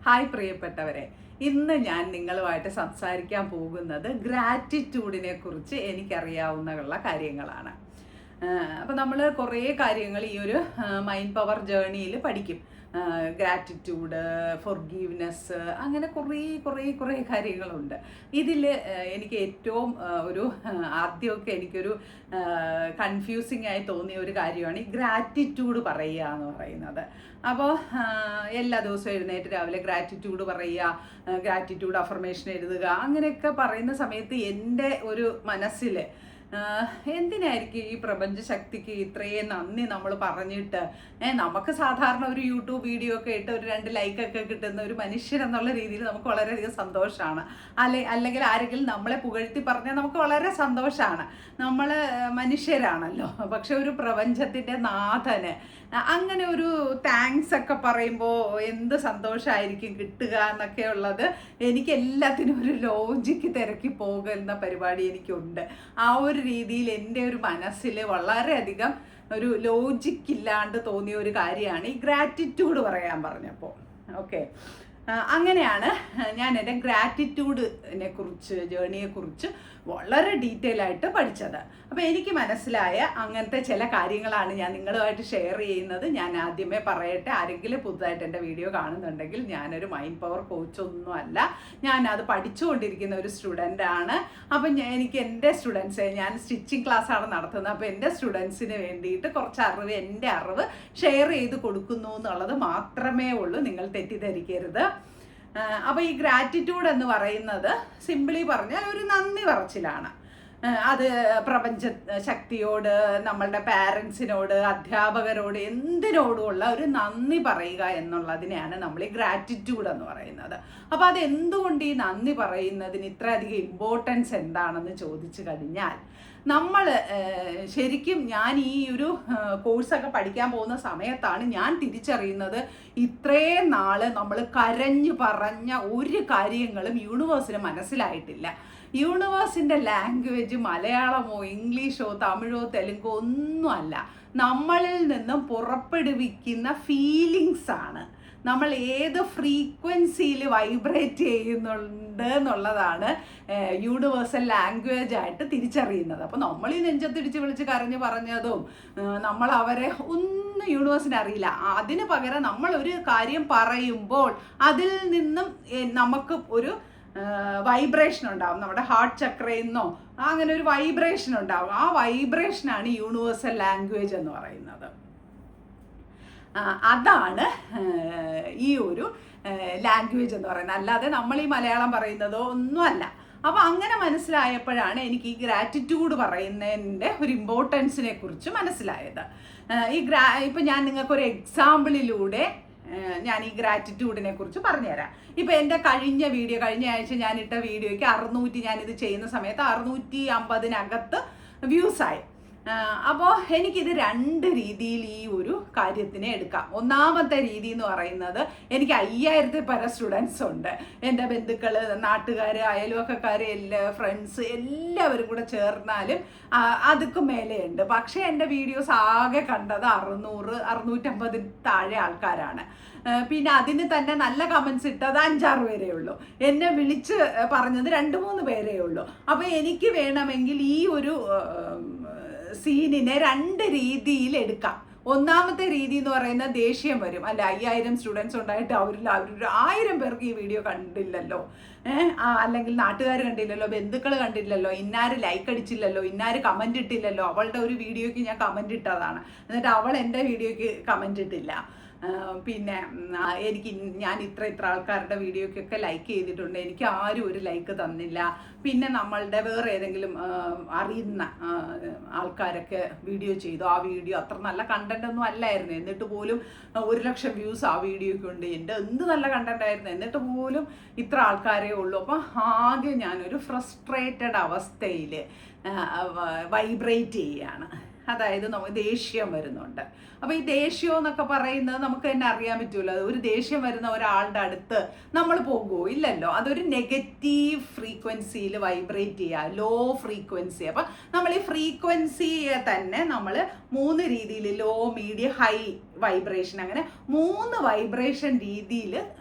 Hi പ്രിയപ്പെട്ടവരെ, ഇന്ന് ഞാൻ നിങ്ങളുമായിട്ട് സംസാരിക്കാൻ പോകുന്നത് ഗ്രാറ്റിറ്റ്യൂഡിനെ കുറിച്ച് എനിക്കറിയാവുന്ന കാര്യങ്ങളാണ്. അപ്പോൾ നമ്മൾ കുറേ കാര്യങ്ങൾ ഈ ഒരു മൈൻഡ് പവർ ജേർണിയിൽ പഠിക്കും. ഗ്രാറ്റിറ്റ്യൂഡ്, ഫോർഗീവ്നെസ്, അങ്ങനെ കുറേ കാര്യങ്ങളുണ്ട്. ഇതിൽ എനിക്ക് ഏറ്റവും ആദ്യമൊക്കെ എനിക്കൊരു കൺഫ്യൂസിങ് ആയി തോന്നിയ ഒരു കാര്യമാണ് ഈ ഗ്രാറ്റിറ്റ്യൂഡ് പറയുക എന്ന് പറയുന്നത്. അപ്പോൾ എല്ലാ ദിവസവും എഴുന്നേറ്റ് രാവിലെ ഗ്രാറ്റിറ്റ്യൂഡ് പറയുക, ഗ്രാറ്റിറ്റ്യൂഡ് അഫർമേഷൻ എഴുതുക, അങ്ങനെയൊക്കെ പറയുന്ന സമയത്ത് എൻ്റെ ഒരു മനസ്സിൽ എന്തിനായിരിക്കും ഈ പ്രപഞ്ച ശക്തിക്ക് ഇത്രയും നന്ദി നമ്മൾ പറഞ്ഞിട്ട്, നമുക്ക് സാധാരണ ഒരു യൂട്യൂബ് വീഡിയോ ഒക്കെ ഇട്ട് ഒരു 2 ലൈക്കൊക്കെ കിട്ടുന്ന ഒരു മനുഷ്യൻ എന്നുള്ള രീതിയിൽ നമുക്ക് വളരെയധികം സന്തോഷമാണ്. അല്ലെങ്കിൽ ആരെങ്കിലും നമ്മളെ പുകഴ്ത്തി പറഞ്ഞാൽ നമുക്ക് വളരെ സന്തോഷമാണ്. നമ്മൾ മനുഷ്യരാണല്ലോ. പക്ഷെ ഒരു പ്രപഞ്ചത്തിൻ്റെ നാഥന് അങ്ങനെ ഒരു താങ്ക്സ് ഒക്കെ പറയുമ്പോൾ എന്ത് സന്തോഷമായിരിക്കും കിട്ടുക എന്നൊക്കെ ഉള്ളത് എനിക്ക് എല്ലാത്തിനും ഒരു ലോജിക്ക് തിരക്കി പോകുന്ന പരിപാടി എനിക്കുണ്ട്. ആ ഒരു രീതിയിൽ എൻ്റെ ഒരു മനസ്സിൽ വളരെയധികം ഒരു ലോജിക്കില്ലാണ്ട് തോന്നിയ ഒരു കാര്യമാണ് ഈ ഗ്രാറ്റിറ്റ്യൂഡ് പറയാൻ പറഞ്ഞപ്പോൾ. ഓക്കെ, അങ്ങനെയാണ് ഞാൻ എൻ്റെ ഗ്രാറ്റിറ്റ്യൂഡിനെ കുറിച്ച്, ജേർണിയെക്കുറിച്ച് വളരെ ഡീറ്റെയിൽ ആയിട്ട് പഠിച്ചത്. അപ്പോൾ എനിക്ക് മനസ്സിലായ അങ്ങനത്തെ ചില കാര്യങ്ങളാണ് ഞാൻ നിങ്ങളുമായിട്ട് ഷെയർ ചെയ്യുന്നത്. ഞാൻ ആദ്യമേ പറയട്ടെ, ആരെങ്കിലും പുതുതായിട്ട് എൻ്റെ വീഡിയോ കാണുന്നുണ്ടെങ്കിൽ ഞാനൊരു മൈൻഡ് പവർ കോച്ചൊന്നും അല്ല, ഞാനത് പഠിച്ചുകൊണ്ടിരിക്കുന്ന ഒരു സ്റ്റുഡൻ്റാണ്. അപ്പം എനിക്ക് എൻ്റെ സ്റ്റുഡൻസ്, ഞാൻ സ്റ്റിച്ചിങ് ക്ലാസ്സാണ് നടത്തുന്നത്, അപ്പോൾ എൻ്റെ സ്റ്റുഡൻസിന് വേണ്ടിയിട്ട് കുറച്ച് അറിവ്, എൻ്റെ അറിവ് ഷെയർ ചെയ്ത് കൊടുക്കുന്നു എന്നുള്ളത് മാത്രമേ ഉള്ളൂ, നിങ്ങൾ തെറ്റിദ്ധരിക്കരുത്. അപ്പോൾ ഈ ഗ്രാറ്റിറ്റ്യൂഡ് എന്ന് പറയുന്നത് സിംപിളി പറഞ്ഞാൽ ഒരു നന്ദി പറച്ചിലാണ്. അത് പ്രപഞ്ച ശക്തിയോട്, നമ്മളുടെ പാരൻസിനോട്, അധ്യാപകരോട്, എന്തിനോടുമുള്ള ഒരു നന്ദി പറയുക എന്നുള്ളതിനെയാണ് നമ്മൾ ഈ ഗ്രാറ്റിറ്റ്യൂഡ് എന്ന് പറയുന്നത്. അപ്പോൾ അത് എന്തുകൊണ്ട് ഈ നന്ദി പറയുന്നതിന് ഇത്രയധികം ഇമ്പോർട്ടൻസ് എന്താണെന്ന് ചോദിച്ചു കഴിഞ്ഞാൽ, നമ്മൾ ശരിക്കും ഞാൻ ഈ ഒരു കോഴ്സൊക്കെ പഠിക്കാൻ പോകുന്ന സമയത്താണ് ഞാൻ തിരിച്ചറിയുന്നത്, ഇത്രയും നാൾ നമ്മൾ കരഞ്ഞു പറഞ്ഞ ഒരു കാര്യങ്ങളും യൂണിവേഴ്സിന് മനസ്സിലായിട്ടില്ല. യൂണിവേഴ്സിൻ്റെ ലാംഗ്വേജ് മലയാളമോ ഇംഗ്ലീഷോ തമിഴോ തെലുങ്കോ ഒന്നുമല്ല, നമ്മളിൽ നിന്നും പുറപ്പെടുവിക്കുന്ന ഫീലിങ്സ് ആണ്. നമ്മൾ ഏത് ഫ്രീക്വൻസിയിൽ വൈബ്രേറ്റ് ചെയ്യുന്നുണ്ട് എന്നുള്ളതാണ് യൂണിവേഴ്സൽ ലാംഗ്വേജ് ആയിട്ട് തിരിച്ചറിയുന്നത്. അപ്പോൾ നമ്മൾ ഈ നെഞ്ചത്തിടിച്ച് വിളിച്ച് കരഞ്ഞ് പറഞ്ഞതും നമ്മൾ അവരെ ഒന്നും യൂണിവേഴ്സിന് അറിയില്ല. അതിന് പകരം നമ്മൾ ഒരു കാര്യം പറയുമ്പോൾ അതിൽ നിന്നും നമുക്ക് ഒരു വൈബ്രേഷൻ ഉണ്ടാവും, നമ്മുടെ ഹാർട്ട് ചക്രയിൽ നിന്നോ അങ്ങനെ ഒരു വൈബ്രേഷൻ ഉണ്ടാവും. ആ വൈബ്രേഷനാണ് യൂണിവേഴ്സൽ ലാംഗ്വേജ് എന്ന് പറയുന്നത്. അതാണ് ഈ ഒരു ലാംഗ്വേജ് എന്ന് പറയുന്നത്, അല്ലാതെ നമ്മൾ ഈ മലയാളം പറയുന്നതോ ഒന്നുമല്ല. അപ്പോൾ അങ്ങനെ മനസ്സിലായപ്പോഴാണ് എനിക്ക് ഈ ഗ്രാറ്റിറ്റ്യൂഡ് പറയുന്നതിൻ്റെ ഒരു ഇമ്പോർട്ടൻസിനെ കുറിച്ച് മനസ്സിലായത്. ഇപ്പം ഞാൻ നിങ്ങൾക്കൊരു എക്സാമ്പിളിലൂടെ ഞാൻ ഈ ഗ്രാറ്റിറ്റ്യൂഡിനെ കുറിച്ച് പറഞ്ഞുതരാം. ഇപ്പം എൻ്റെ കഴിഞ്ഞ ആഴ്ച ഞാനിട്ട വീഡിയോയ്ക്ക് 600, ഞാനിത് ചെയ്യുന്ന സമയത്ത് 650 വ്യൂസായി. അപ്പോൾ എനിക്കിത് 2 രീതിയിൽ ഈ ഒരു കാര്യത്തിനെ എടുക്കാം. ഒന്നാമത്തെ രീതി എന്ന് പറയുന്നത്, എനിക്ക് 5000-ൽ പരം സ്റ്റുഡൻസ് ഉണ്ട്. എൻ്റെ ബന്ധുക്കൾ, നാട്ടുകാർ, അയൽവക്കക്കാർ, ഫ്രണ്ട്സ് എല്ലാവരും കൂടെ ചേർന്നാലും അതൊക്കെ മേലെയുണ്ട്. പക്ഷേ എൻ്റെ വീഡിയോസ് ആകെ കണ്ടത് 600-650 താഴെ ആൾക്കാരാണ്. പിന്നെ അതിന് തന്നെ നല്ല കമൻസ് ഇട്ടത് 5-6 പേരേ ഉള്ളൂ. എന്നെ വിളിച്ച് പറഞ്ഞത് 2-3 പേരേ ഉള്ളൂ. അപ്പോൾ എനിക്ക് വേണമെങ്കിൽ ഈ ഒരു സീനിനെ 2 രീതിയിൽ എടുക്കാം. ഒന്നാമത്തെ രീതി എന്ന് പറയുന്നത് ദേഷ്യം വരും. അല്ല, 5000 സ്റ്റുഡൻസ് ഉണ്ടായിട്ട് അവരിൽ 1000 പേർക്ക് ഈ വീഡിയോ കണ്ടില്ലല്ലോ, അല്ലെങ്കിൽ നാട്ടുകാർ കണ്ടില്ലല്ലോ, ബന്ധുക്കൾ കണ്ടില്ലല്ലോ, ഇന്നാര് ലൈക്ക് അടിച്ചില്ലല്ലോ, ഇന്നാര് കമൻ്റ് ഇട്ടില്ലല്ലോ, അവളുടെ ഒരു വീഡിയോയ്ക്ക് ഞാൻ കമൻ്റ് ഇട്ടതാണ്, എന്നിട്ട് അവൾ എൻ്റെ വീഡിയോയ്ക്ക് കമൻ്റ് ഇട്ടില്ല. പിന്നെ ഞാൻ ഇത്ര ആൾക്കാരുടെ വീഡിയോക്കൊക്കെ ലൈക്ക് ചെയ്തിട്ടുണ്ട്, എനിക്ക് ആരും ഒരു ലൈക്ക് തന്നില്ല. പിന്നെ നമ്മളുടെ വേറെ ഏതെങ്കിലും അറിയുന്ന ആൾക്കാരൊക്കെ വീഡിയോ ചെയ്തു, ആ വീഡിയോ അത്ര നല്ല കണ്ടന്റ് ഒന്നും അല്ലായിരുന്നു, എന്നിട്ട് പോലും 1,00,000 വ്യൂസ് ആ വീഡിയോയ്ക്ക് ഉണ്ട്. എൻ്റെ എന്ത് നല്ല കണ്ടന്റ് ആയിരുന്നു, എന്നിട്ട് പോലും ഇത്ര ആൾക്കാരേ ഉള്ളൂ. അപ്പം ആകെ ഞാനൊരു ഫ്രസ്ട്രേറ്റഡ് അവസ്ഥയിൽ വൈബ്രേറ്റ് ചെയ്യുകയാണ്. അതായത് നമുക്ക് ദേഷ്യം വരുന്നുണ്ട്. അപ്പോൾ ഈ ദേഷ്യം എന്നൊക്കെ പറയുന്നത് നമുക്ക് തന്നെ അറിയാൻ പറ്റുമല്ലോ. ഒരു ദേഷ്യം വരുന്ന ഒരാളുടെ അടുത്ത് നമ്മൾ പോകുമോ? ഇല്ലല്ലോ. അതൊരു നെഗറ്റീവ് ഫ്രീക്വൻസിയിൽ വൈബ്രേറ്റ് ചെയ്യുക, ലോ ഫ്രീക്വൻസി. അപ്പം നമ്മൾ ഈ ഫ്രീക്വൻസിയെ തന്നെ നമ്മൾ 3 രീതിയിൽ, ലോ, മീഡിയം, ഹൈ വൈബ്രേഷൻ, അങ്ങനെ 3 വൈബ്രേഷൻ രീതിയിൽ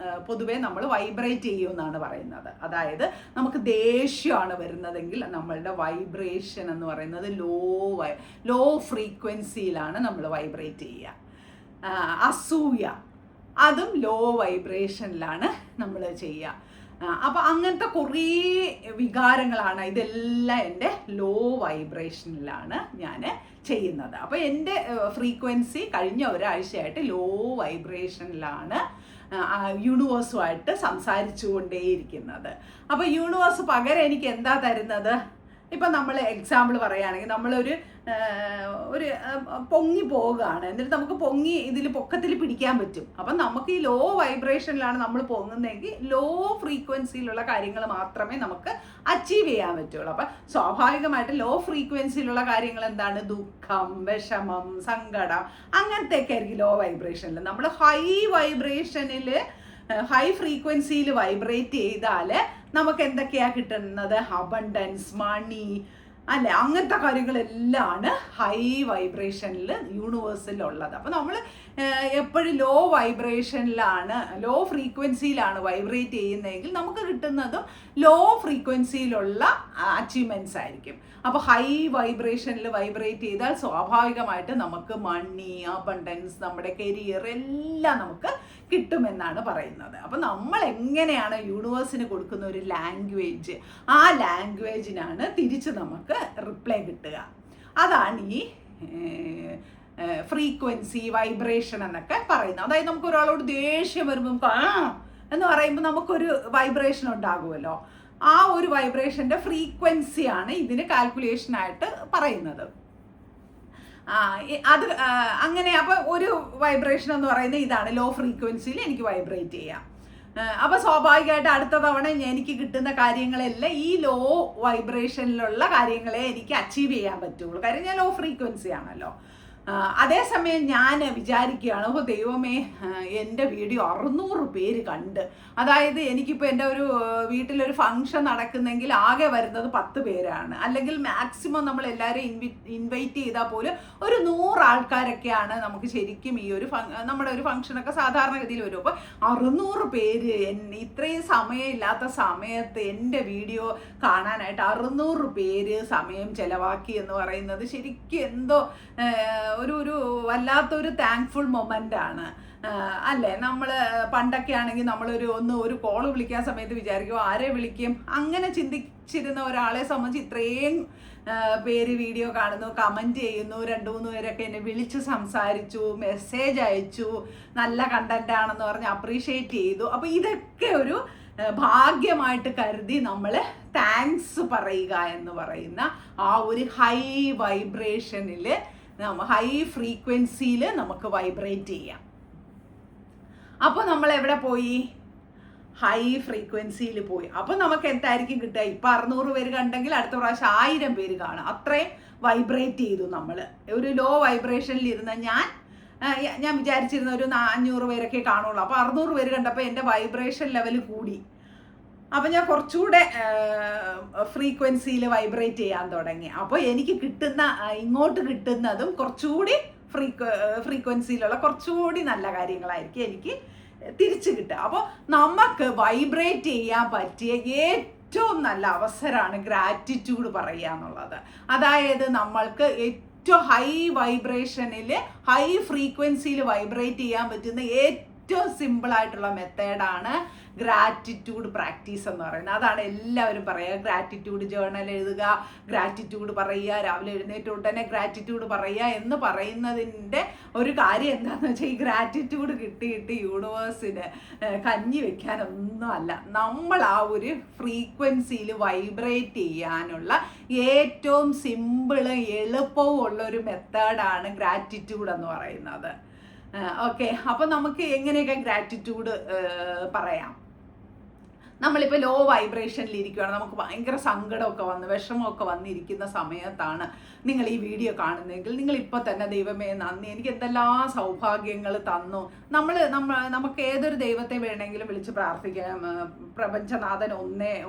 പൊതുവെ നമ്മൾ വൈബ്രേറ്റ് ചെയ്യുമെന്നാണ് പറയുന്നത്. അതായത് നമുക്ക് ദേഷ്യമാണ് വരുന്നതെങ്കിൽ നമ്മളുടെ വൈബ്രേഷൻ എന്ന് പറയുന്നത് ലോ ഫ്രീക്വൻസിയിലാണ് നമ്മൾ വൈബ്രേറ്റ് ചെയ്യുക. അസൂയ, അതും ലോ വൈബ്രേഷനിലാണ് നമ്മൾ ചെയ്യുക. അപ്പോൾ അങ്ങനത്തെ കുറേ വികാരങ്ങളാണ്, ഇതെല്ലാം എൻ്റെ ലോ വൈബ്രേഷനിലാണ് ഞാൻ ചെയ്യുന്നത്. അപ്പോൾ എൻ്റെ ഫ്രീക്വൻസി കഴിഞ്ഞ ഒരാഴ്ചയായിട്ട് ലോ വൈബ്രേഷനിലാണ് യൂണിവേഴ്സുമായിട്ട് സംസാരിച്ചു കൊണ്ടേയിരിക്കുന്നത്. അപ്പോൾ യൂണിവേഴ്സ് പകരം എനിക്ക് എന്താ തരുന്നത്? ഇപ്പം നമ്മൾ എക്സാമ്പിൾ പറയുകയാണെങ്കിൽ നമ്മളൊരു പൊങ്ങി പോവുകയാണ്, എന്നിട്ട് നമുക്ക് പൊങ്ങി പൊക്കത്തിൽ പിടിക്കാൻ പറ്റും. അപ്പം നമുക്ക് ഈ ലോ വൈബ്രേഷനിലാണ് നമ്മൾ പൊങ്ങുന്നതെങ്കിൽ ലോ ഫ്രീക്വൻസിയിലുള്ള കാര്യങ്ങൾ മാത്രമേ നമുക്ക് അച്ചീവ് ചെയ്യാൻ പറ്റുള്ളൂ. അപ്പം സ്വാഭാവികമായിട്ട് ലോ ഫ്രീക്വൻസിയിലുള്ള കാര്യങ്ങൾ എന്താണ്? ദുഃഖം, വിഷമം, സങ്കടം, അങ്ങനത്തെയൊക്കെ ആയിരിക്കും ലോ വൈബ്രേഷനിൽ. നമ്മൾ ഹൈ ഫ്രീക്വൻസിയിൽ വൈബ്രേറ്റ് ചെയ്താൽ നമുക്ക് എന്തൊക്കെയാണ് കിട്ടുന്നത്? അബണ്ടൻസ്, മണി, അല്ലെ, അങ്ങനത്തെ കാര്യങ്ങളെല്ലാം ഹൈ വൈബ്രേഷനിൽ യൂണിവേഴ്സിലുള്ളത്. അപ്പോൾ നമ്മൾ എപ്പോഴും ലോ ഫ്രീക്വൻസിയിലാണ് വൈബ്രേറ്റ് ചെയ്യുന്നതെങ്കിൽ നമുക്ക് കിട്ടുന്നതും ലോ ഫ്രീക്വൻസിയിലുള്ള അച്ചീവ്മെൻറ്റ്സ് ആയിരിക്കും. അപ്പോൾ ഹൈ വൈബ്രേഷനിൽ വൈബ്രേറ്റ് ചെയ്താൽ സ്വാഭാവികമായിട്ട് നമുക്ക് മണി, അബണ്ടൻസ്, നമ്മുടെ കരിയർ എല്ലാം നമുക്ക് കിട്ടുമെന്നാണ് പറയുന്നത്. അപ്പം നമ്മൾ എങ്ങനെയാണ് യൂണിവേഴ്സിന് കൊടുക്കുന്ന ഒരു ലാംഗ്വേജ്, ആ ലാംഗ്വേജിനാണ് തിരിച്ച് നമുക്ക് റിപ്ലൈ കിട്ടുക. അതാണ് ഈ ഫ്രീക്വൻസി, വൈബ്രേഷൻ എന്നൊക്കെ പറയുന്നത്. അതായത് നമുക്ക് ഒരാളോട് ദേഷ്യം വരുമ്പോൾ എന്ന് പറയുമ്പോൾ നമുക്കൊരു വൈബ്രേഷൻ ഉണ്ടാകുമല്ലോ. ആ ഒരു വൈബ്രേഷൻ്റെ ഫ്രീക്വൻസിയാണ് ഇതിന് കാൽക്കുലേഷനായിട്ട് പറയുന്നത്. അത് അങ്ങനെ. അപ്പോൾ ഒരു വൈബ്രേഷൻ എന്ന് പറയുന്നത് ഇതാണ്, ലോ ഫ്രീക്വൻസിയിൽ എനിക്ക് വൈബ്രേറ്റ് ചെയ്യാം. അപ്പോൾ സ്വാഭാവികമായിട്ട് അടുത്ത തവണ എനിക്ക് കിട്ടുന്ന കാര്യങ്ങളെല്ലാം ഈ ലോ വൈബ്രേഷനിലുള്ള കാര്യങ്ങളെ എനിക്ക് അച്ചീവ് ചെയ്യാൻ പറ്റുള്ളൂ. കാര്യം ഞാൻ ലോ ഫ്രീക്വൻസി ആണല്ലോ. അതേസമയം ഞാൻ വിചാരിക്കുകയാണ്, ഓ ദൈവമേ, എൻ്റെ വീഡിയോ 600 പേര് കണ്ട്, അതായത് എനിക്കിപ്പോൾ എൻ്റെ ഒരു വീട്ടിലൊരു ഫംഗ്ഷൻ നടക്കുന്നെങ്കിൽ ആകെ വരുന്നത് 10 പേരാണ്, അല്ലെങ്കിൽ മാക്സിമം നമ്മൾ എല്ലാവരും ഇൻവൈറ്റ് ചെയ്താൽ പോലും ഒരു 100 ആൾക്കാരൊക്കെയാണ് നമുക്ക് ശരിക്കും ഈ ഒരു നമ്മുടെ ഒരു ഫംഗ്ഷനൊക്കെ സാധാരണഗതിയിൽ വരും. അപ്പോൾ 600 പേര് ഇത്രയും സമയമില്ലാത്ത സമയത്ത് എൻ്റെ വീഡിയോ കാണാനായിട്ട് 600 പേര് സമയം ചെലവാക്കി എന്ന് പറയുന്നത് ശരിക്കും എന്തോ ഒരു വല്ലാത്തൊരു താങ്ക്ഫുൾ മൊമെൻ്റ് ആണ്, അല്ലേ? നമ്മൾ പണ്ടൊക്കെ ആണെങ്കിൽ ഒരു കോള് വിളിക്കാൻ സമയത്ത് വിചാരിക്കും ആരെ വിളിക്കും, അങ്ങനെ ചിന്തിച്ചിരുന്ന ഒരാളെ സംബന്ധിച്ച് ഇത്രയും പേര് വീഡിയോ കാണുന്നു, കമൻറ്റ് ചെയ്യുന്നു, 2-3 പേരൊക്കെ എന്നെ വിളിച്ച് സംസാരിച്ചു, മെസ്സേജ് അയച്ചു, നല്ല കണ്ടന്റ് ആണെന്ന് പറഞ്ഞ് അപ്രീഷിയേറ്റ് ചെയ്തു. അപ്പോൾ ഇതൊക്കെ ഒരു ഭാഗ്യമായിട്ട് കരുതി നമ്മൾ താങ്ക്സ് പറയുക എന്ന് പറയുന്ന ആ ഒരു ഹൈ വൈബ്രേഷനിൽ, ഹൈ ഫ്രീക്വൻസിയിൽ നമുക്ക് വൈബ്രേറ്റ് ചെയ്യാം. അപ്പോൾ നമ്മൾ എവിടെ പോയി? ഹൈ ഫ്രീക്വൻസിയിൽ പോയി. അപ്പോൾ നമുക്ക് എന്തായിരിക്കും കിട്ടുക? ഇപ്പം 600 പേര് കണ്ടെങ്കിൽ അടുത്ത പ്രാവശ്യം 1000 പേര് കാണും. അത്രയും വൈബ്രേറ്റ് ചെയ്തു നമ്മൾ. ഒരു ലോ വൈബ്രേഷനിൽ ഇരുന്ന ഞാൻ വിചാരിച്ചിരുന്ന ഒരു 500 പേരൊക്കെ കാണുള്ളൂ. അപ്പോൾ 600 പേര് കണ്ടപ്പോൾ എൻ്റെ വൈബ്രേഷൻ ലെവൽ കൂടി. അപ്പം ഞാൻ കുറച്ചുകൂടെ ഫ്രീക്വൻസിയിൽ വൈബ്രേറ്റ് ചെയ്യാൻ തുടങ്ങി. അപ്പോൾ എനിക്ക് ഇങ്ങോട്ട് കിട്ടുന്നതും കുറച്ചുകൂടി ഫ്രീക്വൻസിയിലുള്ള കുറച്ചുകൂടി നല്ല കാര്യങ്ങളായിരിക്കും എനിക്ക് തിരിച്ചു കിട്ടുക. അപ്പോൾ നമുക്ക് വൈബ്രേറ്റ് ചെയ്യാൻ പറ്റിയ ഏറ്റവും നല്ല അവസരമാണ് ഗ്രാറ്റിറ്റ്യൂഡ് പറയുക എന്നുള്ളത്. അതായത് നമ്മൾക്ക് ഏറ്റവും ഹൈ വൈബ്രേഷനിൽ, ഹൈ ഫ്രീക്വൻസിയിൽ വൈബ്രേറ്റ് ചെയ്യാൻ പറ്റുന്ന ഏറ്റവും സിമ്പിളായിട്ടുള്ള മെത്തേഡാണ് ഗ്രാറ്റിറ്റ്യൂഡ് പ്രാക്ടീസ് എന്ന് പറയുന്നത്. അതാണ് എല്ലാവരും പറയുക. ഗ്രാറ്റിറ്റ്യൂഡ് ജേർണൽ എഴുതുക, ഗ്രാറ്റിറ്റ്യൂഡ് പറയുക, രാവിലെ എഴുന്നേറ്റ് ഉടനെ ഗ്രാറ്റിറ്റ്യൂഡ് പറയുക എന്ന് പറയുന്നതിൻ്റെ ഒരു കാര്യം എന്താണെന്ന് വെച്ചാൽ, ഈ ഗ്രാറ്റിറ്റ്യൂഡ് കിട്ടിയിട്ട് യൂണിവേഴ്സിന് കഞ്ഞി വെക്കാനൊന്നും അല്ല. നമ്മൾ ആ ഒരു ഫ്രീക്വൻസിയിൽ വൈബ്രേറ്റ് ചെയ്യാനുള്ള ഏറ്റവും സിമ്പിളും എളുപ്പവും ഉള്ളൊരു മെത്തേഡാണ് ഗ്രാറ്റിറ്റ്യൂഡ് എന്ന് പറയുന്നത്. ഓക്കെ, അപ്പം നമുക്ക് എങ്ങനെയൊക്കെ ഗ്രാറ്റിറ്റ്യൂഡ് പറയാം? നമ്മളിപ്പോൾ ലോ വൈബ്രേഷനിൽ ഇരിക്കുകയാണ്, നമുക്ക് ഭയങ്കര സങ്കടമൊക്കെ വിഷമമൊക്കെ വന്നിരിക്കുന്ന സമയത്താണ് നിങ്ങൾ ഈ വീഡിയോ കാണുന്നതെങ്കിൽ നിങ്ങൾ ഇപ്പോൾ തന്നെ ദൈവമേ നന്ദി, എനിക്ക് എന്തെല്ലാം സൗഭാഗ്യങ്ങൾ തന്നു. നമുക്ക് ഏതൊരു ദൈവത്തെ വേണമെങ്കിലും വിളിച്ച് പ്രാർത്ഥിക്കാം. പ്രപഞ്ചനാഥൻ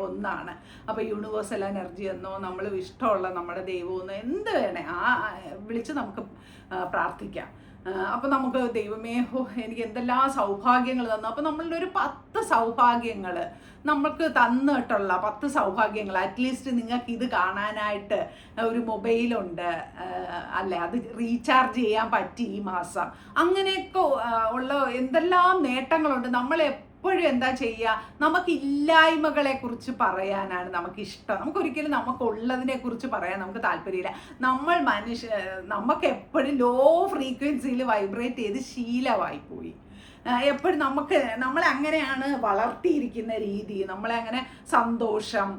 ഒന്നാണ്. അപ്പോൾ യൂണിവേഴ്സൽ എനർജി എന്നോ നമ്മൾ ഇഷ്ടമുള്ള നമ്മുടെ ദൈവമെന്നോ എന്ത് വേണേ വിളിച്ച് നമുക്ക് പ്രാർത്ഥിക്കാം. അപ്പം നമുക്ക് ദൈവമേ എനിക്ക് എന്തെല്ലാം സൗഭാഗ്യങ്ങൾ തന്നു. അപ്പം നമ്മളുടെ ഒരു 10 സൗഭാഗ്യങ്ങൾ നമുക്ക് തന്നിട്ടുള്ള 10 സൗഭാഗ്യങ്ങൾ അറ്റ്ലീസ്റ്റ് നിങ്ങൾക്ക് ഇത് കാണാനായിട്ട് ഒരു മൊബൈലുണ്ട്, അല്ലേ, അത് റീചാർജ് ചെയ്യാൻ പറ്റി ഈ മാസം, അങ്ങനെയൊക്കെ ഉള്ള എന്തെല്ലാം നേട്ടങ്ങളുണ്ട്. നമ്മൾ എപ്പോഴും എന്താ ചെയ്യുക, നമുക്ക് ഇല്ലായ്മകളെ കുറിച്ച് പറയാനാണ് നമുക്കിഷ്ടം. നമുക്കൊരിക്കലും നമുക്കുള്ളതിനെ കുറിച്ച് പറയാൻ നമുക്ക് താല്പര്യമില്ല. നമുക്ക് എപ്പോഴും ലോ ഫ്രീക്വൻസിയിൽ വൈബ്രേറ്റ് ചെയ്ത് ശീലമായി പോയി. എപ്പോഴും നമ്മളെ അങ്ങനെയാണ് വളർത്തിയിരിക്കുന്ന രീതി. നമ്മളെ അങ്ങനെ സന്തോഷം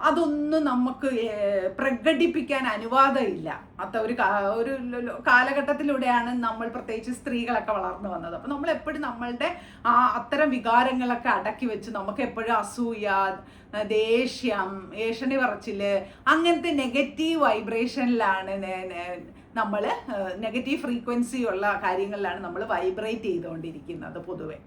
അതൊന്നും നമുക്ക് പ്രകടിപ്പിക്കാൻ അനുവാദമില്ല. ഒരു കാലഘട്ടത്തിലൂടെയാണ് നമ്മൾ, പ്രത്യേകിച്ച് സ്ത്രീകളൊക്കെ വളർന്നു വന്നത്. അപ്പം നമ്മൾ എപ്പോഴും നമ്മളുടെ അത്തരം വികാരങ്ങളൊക്കെ അടക്കി വെച്ച് നമുക്ക് എപ്പോഴും അസൂയ, ദേഷ്യം, ഏഷണി പറച്ചില്, അങ്ങനത്തെ നെഗറ്റീവ് വൈബ്രേഷനിലാണ് നമ്മൾ, നെഗറ്റീവ് ഫ്രീക്വൻസി ഉള്ള കാര്യങ്ങളിലാണ് നമ്മൾ വൈബ്രേറ്റ് ചെയ്തുകൊണ്ടിരിക്കുന്നത് പൊതുവെ.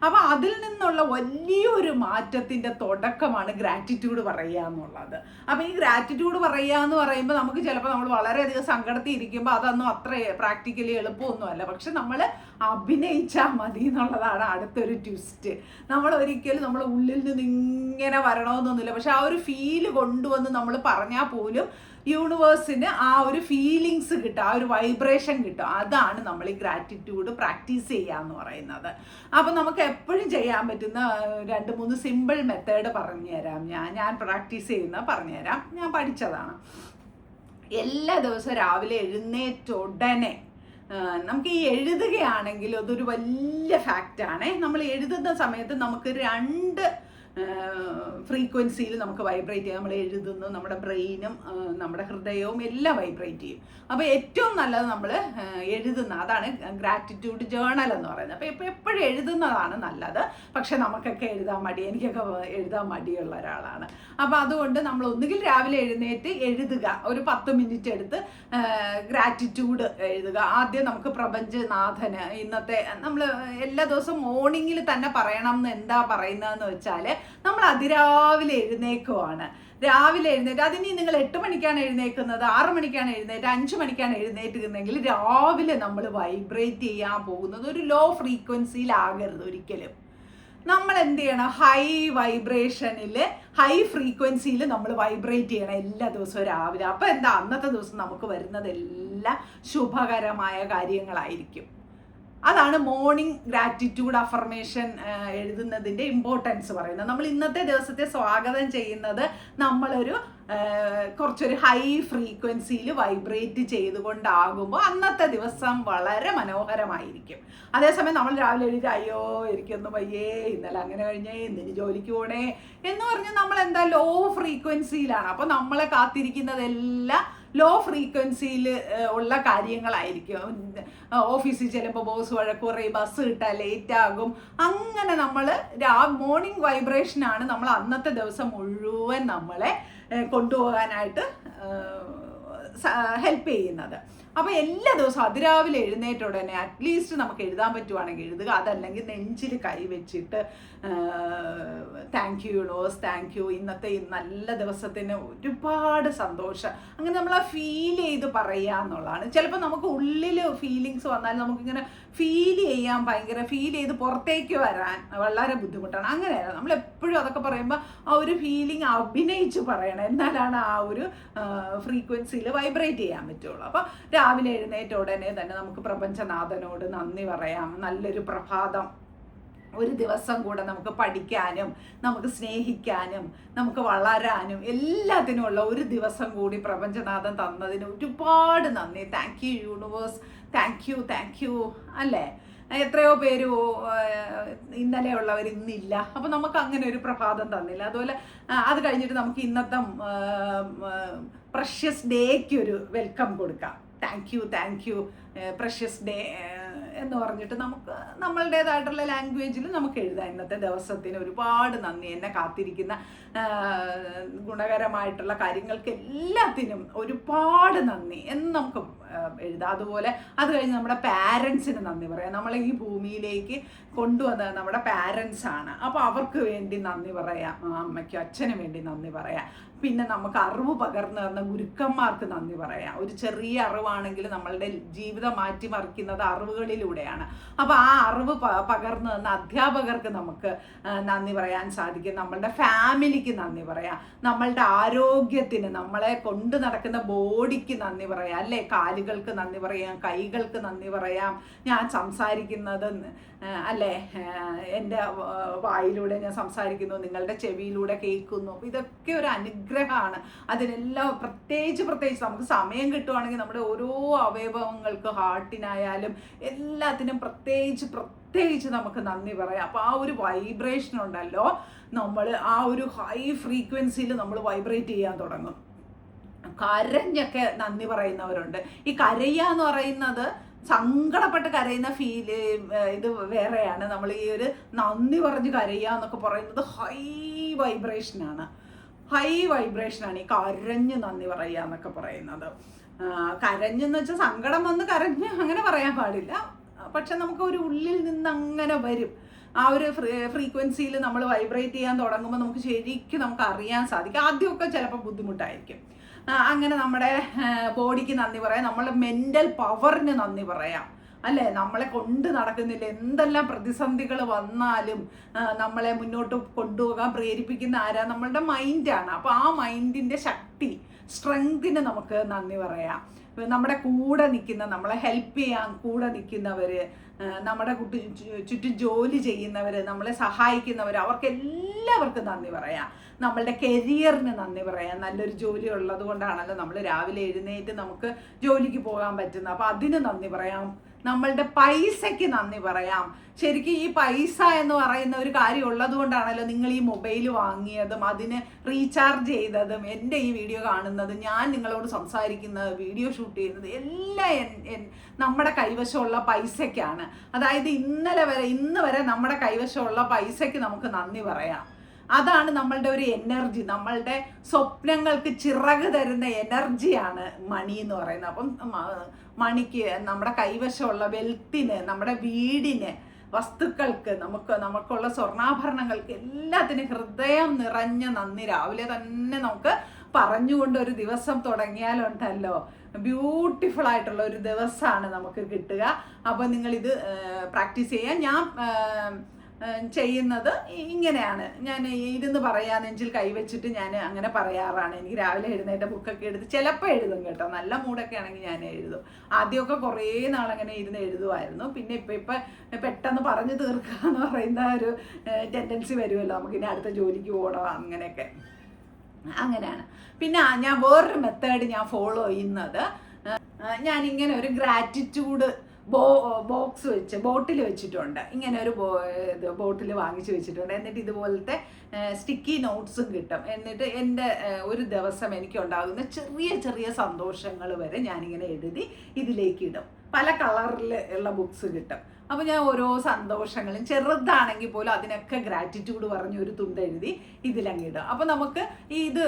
അപ്പം അതിൽ നിന്നുള്ള വലിയൊരു മാറ്റത്തിൻ്റെ തുടക്കമാണ് ഗ്രാറ്റിറ്റ്യൂഡ് പറയുക എന്നുള്ളത്. അപ്പം ഈ ഗ്രാറ്റിറ്റ്യൂഡ് പറയുക എന്ന് പറയുമ്പോൾ നമുക്ക് ചിലപ്പോൾ നമ്മൾ വളരെയധികം സങ്കടത്തിൽ ഇരിക്കുമ്പോൾ അതൊന്നും അത്ര പ്രാക്ടിക്കലി എളുപ്പമൊന്നുമല്ല. പക്ഷെ നമ്മൾ അഭിനയിച്ചാൽ മതി എന്നുള്ളതാണ് അടുത്തൊരു ട്വിസ്റ്റ്. നമ്മൾ ഒരിക്കലും നമ്മൾ ഉള്ളിൽ നിന്ന് ഇങ്ങനെ വരണമെന്നൊന്നുമില്ല. പക്ഷെ ആ ഒരു ഫീല് കൊണ്ടുവന്ന് നമ്മൾ പറഞ്ഞാൽ പോലും യൂണിവേഴ്സിന് ആ ഒരു ഫീലിങ്സ് കിട്ടും, ആ ഒരു വൈബ്രേഷൻ കിട്ടും. അതാണ് നമ്മൾ ഈ ഗ്രാറ്റിറ്റ്യൂഡ് പ്രാക്ടീസ് ചെയ്യുക എന്ന് പറയുന്നത്. അപ്പം നമുക്ക് എപ്പോഴും ചെയ്യാൻ പറ്റുന്ന 2-3 സിമ്പിൾ മെത്തേഡ് പറഞ്ഞുതരാം. ഞാൻ പ്രാക്ടീസ് ചെയ്യുന്ന പറഞ്ഞുതരാം. ഞാൻ പഠിച്ചതാണ്. എല്ലാ ദിവസവും രാവിലെ എഴുന്നേറ്റ ഉടനെ നമുക്ക് ഈ എഴുതുകയാണെങ്കിൽ അതൊരു വലിയ ഫാക്റ്റാണ്. നമ്മൾ എഴുതുന്ന സമയത്ത് നമുക്ക് 2 ഫ്രീക്വൻസിയിൽ നമുക്ക് വൈബ്രേറ്റ് ചെയ്യാം. നമ്മൾ എഴുതുന്നു, നമ്മുടെ ബ്രെയിനും നമ്മുടെ ഹൃദയവും എല്ലാം വൈബ്രേറ്റ് ചെയ്യും. അപ്പോൾ ഏറ്റവും നല്ലത് നമ്മൾ എഴുതുന്ന, അതാണ് ഗ്രാറ്റിറ്റ്യൂഡ് ജേണൽ എന്ന് പറയുന്നത്. അപ്പോൾ എപ്പോഴും എഴുതുന്നതാണ് നല്ലത്. പക്ഷെ നമുക്കൊക്കെ എഴുതാൻ മടി, എനിക്കൊക്കെ എഴുതാൻ മടിയുള്ള ഒരാളാണ്. അപ്പോൾ അതുകൊണ്ട് നമ്മൾ ഒന്നുകിൽ രാവിലെ എഴുന്നേറ്റ് എഴുതുക, ഒരു 10 മിനിറ്റ് എടുത്ത് ഗ്രാറ്റിറ്റ്യൂഡ് എഴുതുക. ആദ്യം നമുക്ക് പ്രപഞ്ചനാഥന് ഇന്നത്തെ നമ്മൾ എല്ലാ ദിവസവും മോർണിംഗിൽ തന്നെ പറയണം എന്ന് എന്താ പറയുന്നതെന്ന് വെച്ചാൽ, നമ്മൾ അതിരാവിലെ എഴുന്നേക്കുവാണ്. രാവിലെ എഴുന്നേറ്റ്, അതിനി നിങ്ങൾ 8 മണിക്കാണ് എഴുന്നേക്കുന്നത്, 6 മണിക്കാണ് എഴുന്നേറ്റ്, 5 മണിക്കാണ് എഴുന്നേറ്റുന്നെങ്കിൽ രാവിലെ നമ്മൾ വൈബ്രേറ്റ് ചെയ്യാൻ പോകുന്നത് ഒരു ലോ ഫ്രീക്വൻസിയിലാകരുത് ഒരിക്കലും. നമ്മൾ എന്ത് ചെയ്യണം, ഹൈ വൈബ്രേഷനിൽ, ഹൈ ഫ്രീക്വൻസിയിൽ നമ്മൾ വൈബ്രേറ്റ് ചെയ്യണം എല്ലാ ദിവസവും രാവിലെ. അപ്പോൾ എന്താ, അന്നത്തെ ദിവസം നമുക്ക് വരുന്നതെല്ലാം ശുഭകരമായ കാര്യങ്ങളായിരിക്കും. അതാണ് മോർണിംഗ് ഗ്രാറ്റിറ്റ്യൂഡ് അഫർമേഷൻ എഴുതുന്നതിൻ്റെ ഇമ്പോർട്ടൻസ് പറയുന്നത്. നമ്മൾ ഇന്നത്തെ ദിവസത്തെ സ്വാഗതം ചെയ്യുന്നത് നമ്മളൊരു കുറച്ചൊരു ഹൈ ഫ്രീക്വൻസിയിൽ വൈബ്രേറ്റ് ചെയ്തുകൊണ്ടാകുമ്പോൾ അന്നത്തെ ദിവസം വളരെ മനോഹരമായിരിക്കും. അതേസമയം നമ്മൾ രാവിലെ എഴുതി അയ്യോ എനിക്കൊന്നും വയ്യേ, ഇന്നലെ അങ്ങനെ കഴിഞ്ഞേ, ഇന്നിന് ജോലിക്ക് പോണേ എന്ന് പറഞ്ഞാൽ നമ്മൾ എന്താ ലോ ഫ്രീക്വൻസിയിലാണ്. അപ്പോൾ നമ്മളെ കാത്തിരിക്കുന്നതെല്ലാം ലോ ഫ്രീക്വൻസിയിൽ ഉള്ള കാര്യങ്ങളായിരിക്കും. ഓഫീസിൽ ചെല്ലുമ്പോൾ ബോസ് വഴക്ക് പറയും, ബസ് കിട്ടാൻ ലേറ്റ് ആകും. അങ്ങനെ നമ്മൾ മോർണിംഗ് വൈബ്രേഷനാണ് നമ്മൾ അന്നത്തെ ദിവസം മുഴുവൻ നമ്മളെ കൊണ്ടുപോകാനായിട്ട് ഹെൽപ്പ് ചെയ്യുന്നത്. അപ്പോൾ എല്ലാ ദിവസവും അതിരാവിലെ എഴുന്നേറ്റ ഉടനെ അറ്റ്ലീസ്റ്റ് നമുക്ക് എഴുതാൻ പറ്റുവാണെങ്കിൽ എഴുതുക. അതല്ലെങ്കിൽ നെഞ്ചിൽ കൈവച്ചിട്ട് thank you universe, thank you, ഇന്നത്തെ ഈ നല്ല ദിവസത്തിന് ഒരുപാട് സന്തോഷം, അങ്ങനെ നമ്മൾ ആ ഫീൽ ചെയ്ത് പറയുക എന്നുള്ളതാണ്. ചിലപ്പോൾ നമുക്ക് ഉള്ളിൽ ഫീലിങ്സ് വന്നാൽ നമുക്കിങ്ങനെ ഫീൽ ചെയ്ത് പുറത്തേക്ക് വരാൻ വളരെ ബുദ്ധിമുട്ടാണ്. അങ്ങനെയല്ല, നമ്മളെപ്പോഴും അതൊക്കെ പറയുമ്പോൾ ആ ഒരു ഫീലിംഗ് അഭിനയിച്ച് പറയണം, എന്നാലാണ് ആ ഒരു ഫ്രീക്വൻസിയിൽ വൈബ്രേറ്റ് ചെയ്യാൻ പറ്റുള്ളൂ. അപ്പോൾ രാവിലെ എഴുന്നേറ്റ ഉടനെ തന്നെ നമുക്ക് പ്രപഞ്ചനാഥനോട് നന്ദി പറയാം. നല്ലൊരു പ്രഭാതം, ഒരു ദിവസം കൂടെ നമുക്ക് പഠിക്കാനും നമുക്ക് സ്നേഹിക്കാനും നമുക്ക് വളരാനും എല്ലാത്തിനുമുള്ള ഒരു ദിവസം കൂടി പ്രപഞ്ചനാഥൻ തന്നതിന് ഒരുപാട് നന്ദി. Thank you universe, thank U അല്ലേ. എത്രയോ പേര് ഇന്നലെ ഉള്ളവർ ഇന്നില്ല. അപ്പോൾ നമുക്ക് അങ്ങനെ ഒരു പ്രഭാതം തന്നില്ല. അതുപോലെ അത് കഴിഞ്ഞിട്ട് നമുക്ക് ഇന്നത്തെ പ്രഷ്യസ് ഡേക്ക് ഒരു വെൽക്കം കൊടുക്കാം. താങ്ക് യു പ്രഷ്യസ് ഡേ എന്ന് പറഞ്ഞിട്ട് നമുക്ക് നമ്മളുടേതായിട്ടുള്ള ലാംഗ്വേജിൽ നമുക്ക് എഴുതാം. ഇന്നത്തെ ദിവസത്തിന് ഒരുപാട് നന്ദി, എന്നെ കാത്തിരിക്കുന്ന ഗുണകരമായിട്ടുള്ള കാര്യങ്ങൾക്ക് എല്ലാത്തിനും ഒരുപാട് നന്ദി എന്ന് നമുക്ക് എഴുതുക. അതുപോലെ അത് കഴിഞ്ഞ് നമ്മുടെ പാരൻസിന് നന്ദി പറയാം. നമ്മളെ ഈ ഭൂമിയിലേക്ക് കൊണ്ടുവന്നത് നമ്മുടെ പാരൻസ് ആണ്. അപ്പോൾ അവർക്ക് വേണ്ടി നന്ദി പറയാം, അമ്മയ്ക്കും അച്ഛനും വേണ്ടി നന്ദി പറയാം. പിന്നെ നമുക്ക് അറിവ് പകർന്നു തന്ന ഗുരുക്കന്മാർക്ക് നന്ദി പറയാം. ഒരു ചെറിയ അറിവാണെങ്കിൽ നമ്മളുടെ ജീവിതം മാറ്റിമറിക്കുന്നത് അറിവുകളിലൂടെയാണ്. അപ്പോൾ ആ അറിവ് പകർന്നു തന്ന അധ്യാപകർക്ക് നമുക്ക് നന്ദി പറയാൻ സാധിക്കും. നമ്മളുടെ ഫാമിലിക്ക് നന്ദി പറയാം, നമ്മളുടെ ആരോഗ്യത്തിന്, നമ്മളെ കൊണ്ട് നടക്കുന്ന ബോഡിക്ക് നന്ദി പറയാം, അല്ലേ? കാലുകൾക്ക് നന്ദി പറയാം, കൈകൾക്ക് നന്ദി പറയാം. ഞാൻ സംസാരിക്കുന്നത് അല്ലേ, എൻ്റെ വായിലൂടെ ഞാൻ സംസാരിക്കുന്നു, നിങ്ങളുടെ ചെവിയിലൂടെ കേൾക്കുന്നു. ഇതൊക്കെ ഒരു അനുഗ്രഹമാണ്. അതിനെല്ലാം പ്രത്യേകിച്ച് നമുക്ക് സമയം കിട്ടുവാണെങ്കിൽ നമ്മുടെ ഓരോ അവയവങ്ങൾക്ക്, ഹാർട്ടിനായാലും എല്ലാത്തിനും പ്രത്യേകിച്ച് നമുക്ക് നന്ദി പറയാം. അപ്പോൾ ആ ഒരു വൈബ്രേഷൻ ഉണ്ടല്ലോ, നമ്മൾ ആ ഒരു ഹൈ ഫ്രീക്വൻസിയിൽ നമ്മൾ വൈബ്രേറ്റ് ചെയ്യാൻ തുടങ്ങും. കരഞ്ഞൊക്കെ നന്ദി പറയുന്നവരുണ്ട്. ഈ കരയുക എന്ന് പറയുന്നത്, സങ്കടപ്പെട്ട് കരയുന്ന ഫീല് ഇത് വേറെയാണ്. നമ്മൾ ഈ ഒരു നന്ദി പറഞ്ഞ് കരയുക എന്നൊക്കെ പറയുന്നത് ഹൈ വൈബ്രേഷനാണ് ഈ കരഞ്ഞ് നന്ദി പറയുക എന്നൊക്കെ പറയുന്നത്. കരഞ്ഞെന്ന് വെച്ചാൽ സങ്കടം വന്ന് കരഞ്ഞ് അങ്ങനെ പറയാൻ പാടില്ല. പക്ഷെ നമുക്ക് ഒരു ഉള്ളിൽ നിന്ന് അങ്ങനെ വരും. ആ ഒരു ഫ്രീക്വൻസിയിൽ നമ്മൾ വൈബ്രേറ്റ് ചെയ്യാൻ തുടങ്ങുമ്പോൾ നമുക്ക് ശരിക്കും നമുക്ക് അറിയാൻ സാധിക്കും. ആദ്യമൊക്കെ ചിലപ്പോൾ ബുദ്ധിമുട്ടായിരിക്കും. അങ്ങനെ നമ്മുടെ ബോഡിക്ക് നന്ദി പറയാം, നമ്മളുടെ മെൻ്റൽ പവറിന് നന്ദി പറയാം, അല്ലേ? നമ്മളെ കൊണ്ട് നടക്കുന്നില്ല, എന്തെല്ലാം പ്രതിസന്ധികൾ വന്നാലും നമ്മളെ മുന്നോട്ട് കൊണ്ടുപോകാൻ പ്രേരിപ്പിക്കുന്ന ആരാ? നമ്മളുടെ മൈൻഡാണ്. അപ്പോൾ ആ മൈൻഡിൻ്റെ ശക്തി, സ്ട്രെങ്തിന് നമുക്ക് നന്ദി പറയാം. നമ്മുടെ കൂടെ നിൽക്കുന്ന, നമ്മളെ ഹെൽപ്പ് ചെയ്യാൻ കൂടെ നിൽക്കുന്നവർ, നമ്മുടെ ചുറ്റും ജോലി ചെയ്യുന്നവർ, നമ്മളെ സഹായിക്കുന്നവർ, അവർക്കെല്ലാവർക്കും നന്ദി പറയാം. നമ്മളുടെ കരിയറിന് നന്ദി പറയാം. നല്ലൊരു ജോലി ഉള്ളത് കൊണ്ടാണല്ലോ നമ്മൾ രാവിലെ എഴുന്നേറ്റ് നമുക്ക് ജോലിക്ക് പോകാൻ പറ്റുന്നത്. അപ്പോൾ അതിന് നന്ദി പറയാം. നമ്മളുടെ പൈസയ്ക്ക് നന്ദി പറയാം. ശരിക്കും ഈ പൈസ എന്ന് പറയുന്ന ഒരു കാര്യം ഉള്ളത് കൊണ്ടാണല്ലോ നിങ്ങൾ ഈ മൊബൈൽ വാങ്ങിയതും അതിന് റീചാർജ് ചെയ്തതും എൻ്റെ ഈ വീഡിയോ കാണുന്നത്, ഞാൻ നിങ്ങളോട് സംസാരിക്കുന്നത്, വീഡിയോ ഷൂട്ട് ചെയ്യുന്നത് എല്ലാം നമ്മുടെ കൈവശമുള്ള പൈസയ്ക്കാണ്. അതായത് ഇന്ന് വരെ നമ്മുടെ കൈവശമുള്ള പൈസയ്ക്ക് നമുക്ക് നന്ദി പറയാം. അതാണ് നമ്മളുടെ ഒരു എനർജി. നമ്മളുടെ സ്വപ്നങ്ങൾക്ക് ചിറക് തരുന്ന എനർജിയാണ് മണി എന്ന് പറയുന്നത്. അപ്പം മണിക്ക്, നമ്മുടെ കൈവശമുള്ള വെൽത്തിന്, നമ്മുടെ വീടിന്, വസ്തുക്കൾക്ക്, നമുക്കുള്ള സ്വർണ്ണാഭരണങ്ങൾക്ക് എല്ലാത്തിനും ഹൃദയം നിറഞ്ഞ നന്ദി രാവിലെ തന്നെ നമുക്ക് പറഞ്ഞുകൊണ്ട് ഒരു ദിവസം തുടങ്ങിയാലുണ്ടല്ലോ, ബ്യൂട്ടിഫുൾ ആയിട്ടുള്ള ഒരു ദിവസമാണ് നമുക്ക് കിട്ടുക. അപ്പോൾ നിങ്ങളിത് പ്രാക്ടീസ് ചെയ്യാൻ. ഞാൻ ചെയ്യുന്നത് ഇങ്ങനെയാണ്. ഞാൻ ഇരുന്ന് പറയാൻ നെഞ്ചിൽ കൈവച്ചിട്ട് ഞാൻ അങ്ങനെ പറയാറാണ്. എനിക്ക് രാവിലെ എഴുന്നേറ്റ് ബുക്കൊക്കെ എടുത്ത് ചിലപ്പോൾ എഴുതും കേട്ടോ. നല്ല മൂഡൊക്കെ ആണെങ്കിൽ ഞാൻ എഴുതും. ആദ്യമൊക്കെ കുറേ നാളങ്ങനെ ഇരുന്ന് എഴുതുമായിരുന്നു. പിന്നെ ഇപ്പം പെട്ടെന്ന് പറഞ്ഞു തീർക്കുക എന്ന് പറയുന്ന ഒരു ടെൻഡൻസി വരുമല്ലോ, നമുക്കിനി അടുത്ത ജോലിക്ക് പോകണം, അങ്ങനെയൊക്കെ. അങ്ങനെയാണ്. പിന്നെ ഞാൻ വേറൊരു മെത്തേഡ് ഞാൻ ഫോളോ ചെയ്യുന്നത്, ഞാനിങ്ങനെ ഒരു ഗ്രാറ്റിറ്റ്യൂഡ് ബോക്സ് വെച്ച് ബോട്ടിൽ വെച്ചിട്ടുണ്ട്. ഇങ്ങനെ ഒരു ബോട്ടിൽ വാങ്ങിച്ച് വെച്ചിട്ടുണ്ട്. എന്നിട്ട് ഇതുപോലത്തെ സ്റ്റിക്കി നോട്ട്സും കിട്ടും. എന്നിട്ട് എൻ്റെ ഒരു ദിവസം എനിക്കുണ്ടാകുന്ന ചെറിയ സന്തോഷങ്ങൾ വരെ ഞാനിങ്ങനെ എഴുതി ഇതിലേക്ക് ഇടും. പല കളറിൽ ഉള്ള ബുക്സ് കിട്ടും. അപ്പോൾ ഞാൻ ഓരോ സന്തോഷങ്ങളും ചെറുതാണെങ്കിൽ പോലും അതിനൊക്കെ ഗ്രാറ്റിറ്റ്യൂഡ് പറഞ്ഞ് ഒരു തുണ്ടെഴുതി ഇതിലങ്ങിടും. അപ്പോൾ നമുക്ക് ഇത്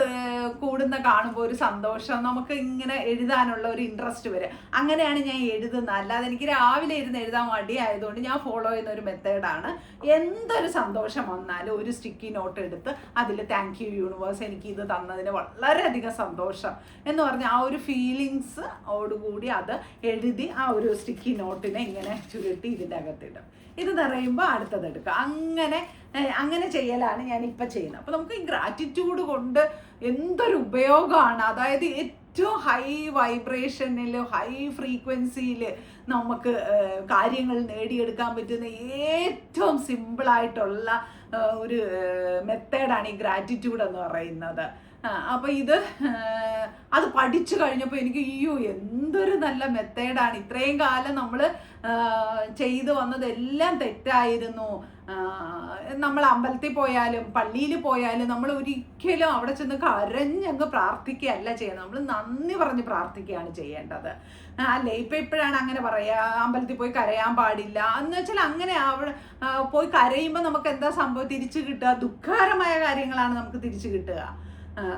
കൂടുന്ന കാണുമ്പോൾ ഒരു സന്തോഷം, നമുക്ക് ഇങ്ങനെ എഴുതാനുള്ള ഒരു ഇൻട്രസ്റ്റ് വരും. അങ്ങനെയാണ് ഞാൻ എഴുതുന്നത്. അല്ലാതെ എനിക്ക് രാവിലെ ഇരുന്ന് എഴുതാൻ മടിയായതുകൊണ്ട് ഞാൻ ഫോളോ ചെയ്യുന്ന ഒരു മെത്തേഡാണ്. എന്തൊരു സന്തോഷം വന്നാലും ഒരു സ്റ്റിക്കി നോട്ട് എടുത്ത് അതിൽ താങ്ക് യു യൂണിവേഴ്സ്, എനിക്ക് ഇത് തന്നതിന് വളരെയധികം സന്തോഷം എന്ന് പറഞ്ഞ് ആ ഒരു ഫീലിങ്സ് ഓടുകൂടി അത് എഴുതി ആ ഒരു സ്റ്റിക്കി നോട്ടിനെ ഇങ്ങനെ ചുരുട്ടി ഇതിൻ്റെ അകത്തിടും. ഇത് നിറയുമ്പോൾ അടുത്തതെടുക്കുക. അങ്ങനെ ചെയ്യലാണ് ഞാനിപ്പോൾ ചെയ്യുന്നത്. അപ്പോൾ നമുക്ക് ഈ ഗ്രാറ്റിറ്റ്യൂഡ് കൊണ്ട് എന്തൊരു ഉപയോഗമാണ്. അതായത് ഏറ്റവും ഹൈ വൈബ്രേഷനിൽ, ഹൈ ഫ്രീക്വൻസിയിൽ നമുക്ക് കാര്യങ്ങൾ നേടിയെടുക്കാൻ പറ്റുന്ന ഏറ്റവും സിമ്പിളായിട്ടുള്ള ഒരു മെത്തേഡാണ് ഈ ഗ്രാറ്റിറ്റ്യൂഡ് എന്ന് പറയുന്നത്. അപ്പോൾ അത് പഠിച്ചു കഴിഞ്ഞപ്പോൾ എനിക്ക് എന്തൊരു നല്ല മെത്തേഡാണ്. ഇത്രയും കാലം നമ്മൾ ചെയ്തു വന്നതെല്ലാം തെറ്റായിരുന്നു. നമ്മൾ അമ്പലത്തിൽ പോയാലും പള്ളിയിൽ പോയാലും നമ്മൾ ഒരിക്കലും അവിടെ ചെന്ന് കരഞ്ഞങ്ങ് പ്രാർത്ഥിക്കുകയല്ല ചെയ്യുന്നത്. നമ്മൾ നന്ദി പറഞ്ഞ് പ്രാർത്ഥിക്കുകയാണ് ചെയ്യേണ്ടത്, അല്ലേ? ഇപ്പോഴാണ് അങ്ങനെ പറയുക, അമ്പലത്തിൽ പോയി കരയാൻ പാടില്ല എന്ന് വെച്ചാൽ. അങ്ങനെ അവിടെ പോയി കരയുമ്പോൾ നമുക്ക് എന്താ സംഭവം തിരിച്ചു കിട്ടുക? ദുഃഖകരമായ കാര്യങ്ങളാണ് നമുക്ക് തിരിച്ചു കിട്ടുക.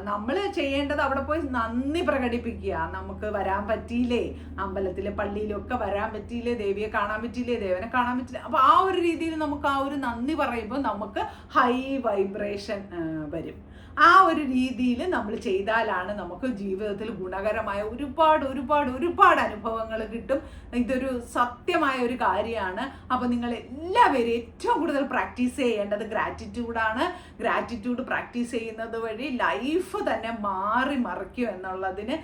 നമ്മൾ ചെയ്യേണ്ടത് അവിടെ പോയി നന്ദി പ്രകടിപ്പിക്കുക. നമുക്ക് വരാൻ പറ്റിയില്ലേ, അമ്പലത്തിലെ പള്ളിയിലൊക്കെ വരാൻ പറ്റിയില്ലേ, ദേവിയെ കാണാൻ പറ്റിയില്ലേ, ദേവനെ കാണാൻ പറ്റില്ല. അപ്പോൾ ആ ഒരു രീതിയിൽ നമുക്ക് ആ ഒരു നന്ദി പറയുമ്പോൾ നമുക്ക് ഹൈ വൈബ്രേഷൻ വരും. ആ ഒരു രീതിയിൽ നമ്മൾ ചെയ്താലാണ് നമുക്ക് ജീവിതത്തിൽ ഗുണകരമായ ഒരുപാട് ഒരുപാട് ഒരുപാട് അനുഭവങ്ങൾ കിട്ടും. ഇതൊരു സത്യമായ ഒരു കാര്യമാണ്. അപ്പോൾ നിങ്ങൾ എല്ലാവരും ഏറ്റവും കൂടുതൽ പ്രാക്ടീസ് ചെയ്യേണ്ടത് ഗ്രാറ്റിറ്റ്യൂഡാണ്. ഗ്രാറ്റിറ്റ്യൂഡ് പ്രാക്ടീസ് ചെയ്യുന്നത് വഴി ലൈഫ് തന്നെ മാറി മറിക്കും എന്നുള്ളതിന്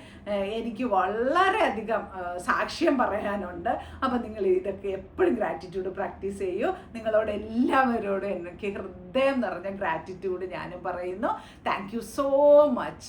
എനിക്ക് വളരെയധികം സാക്ഷ്യം പറയാനുണ്ട്. അപ്പോൾ നിങ്ങൾ ഇതൊക്കെ എപ്പോഴും ഗ്രാറ്റിറ്റ്യൂഡ് പ്രാക്ടീസ് ചെയ്യൂ. നിങ്ങളോട് എല്ലാവരോടും എനിക്ക് ഹൃദയം നിറഞ്ഞ ഗ്രാറ്റിറ്റ്യൂഡ് ഞാനും പറയുന്നു. Thank you so much.